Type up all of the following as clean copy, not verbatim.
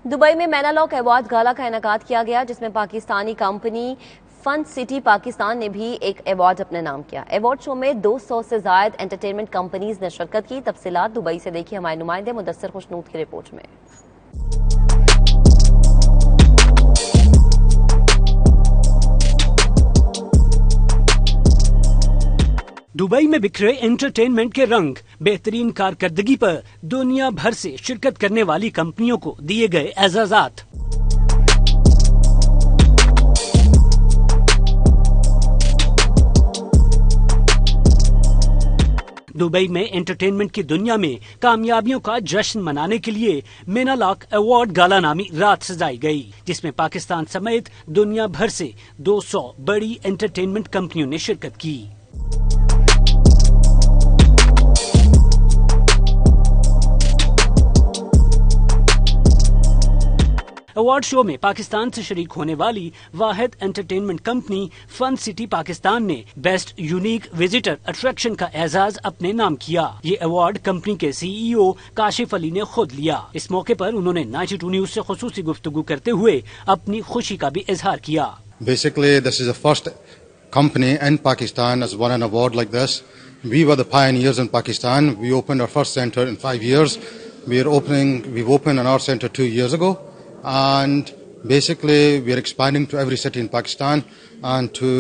Dubai में मेनालॉक award गाला का इनेकाद किया गया, जिसमें Pakistani company fun city Pakistan ने भी एक अवार्ड अपने नाम किया। अवार्ड शो में 200 से ज्यादा एंटरटेनमेंट कंपनीज ने शिरकत की। तफसीलात दुबई से देखिए हमारे नुमाइंदे मुदस्सिर खुशनूद की रिपोर्ट में। दुबई में बिखरे एंटरटेनमेंट के रंग, बेहतरीन कारकर्दगी पर दुनिया भर से शिरकत करने वाली कंपनियों को दिए गए एजाजात। दुबई में एंटरटेनमेंट की दुनिया में कामयाबियों का जश्न मनाने के लिए मेनालॉक अवार्ड गाला नामी रात सजाई गई, जिसमें पाकिस्तान समेत दुनिया भर से 200 बड़ी एंटरटेनमेंट कंपनियों ने शिरकत की। अवार्ड शो में पाकिस्तान से शरीक होने वाली वाहिद entertainment company fun city Pakistan ने बेस्ट यूनिक विजिटर अट्रैक्शन का एजाज अपने नाम किया। ये अवार्ड कंपनी के सीईओ काशिफ अली ने खुद लिया। इस मौके पर उन्होंने 92 न्यूज से खुसूसी गुफ्तगू करते हुए अपनी खुशी का भी इजहार किया। Basically, this is the first company in Pakistan has won an award like this. We were the pioneers in Pakistan. We opened our first center in 5 years. We've opened our center 2 years ago. And basically, we are expanding to every city in Pakistan, and to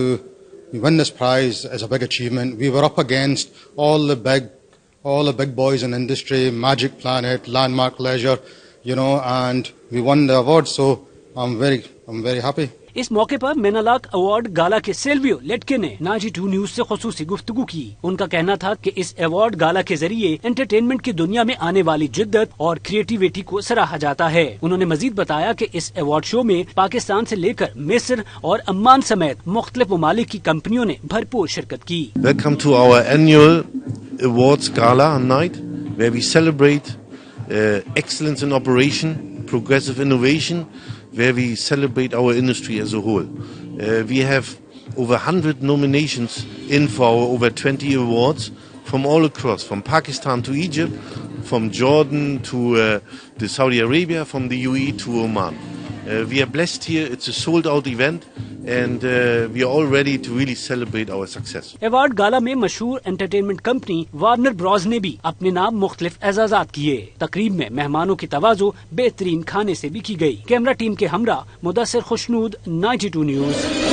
win this prize is a big achievement. We were up against all the big boys in industry, Magic Planet, Landmark Leisure, and we won the award. So I'm very happy. इस मौके पर मेनालॉक award गाला के Silvio लेटके ने 92 news से खुसूसी गुफ्तगू की। उनका कहना था कि इस अवार्ड गाला के जरिए एंटरटेनमेंट की दुनिया में आने वाली जिद्दत और क्रिएटिविटी को सराहा जाता है। उन्होंने मजीद बताया कि इस अवार्ड शो में पाकिस्तान से लेकर मिस्र और अम्मान समेत मुख्तलिफ ममालिक की कंपनियों ने भरपूर शिरकत की। Welcome to our annual awards gala night, where we celebrate excellence in operation, progressive innovation, where we celebrate our industry as a whole. We have over 100 nominations in for our over 20 awards from all across, from Pakistan to Egypt, from Jordan to Saudi Arabia, from the UAE to Oman. We are blessed here. It's a sold-out event, and we are all ready to really celebrate our success. Award gala में मशहूर entertainment company Warner Bros ने भी अपने नाम मुख्तलिफ एजाजात किए। तकरीब में मेहमानों की तवाज़ो बेहतरीन खाने से भी की गई। कैमरा टीम के हमरा मुदस्सिर खुशनूद, 92 न्यूज।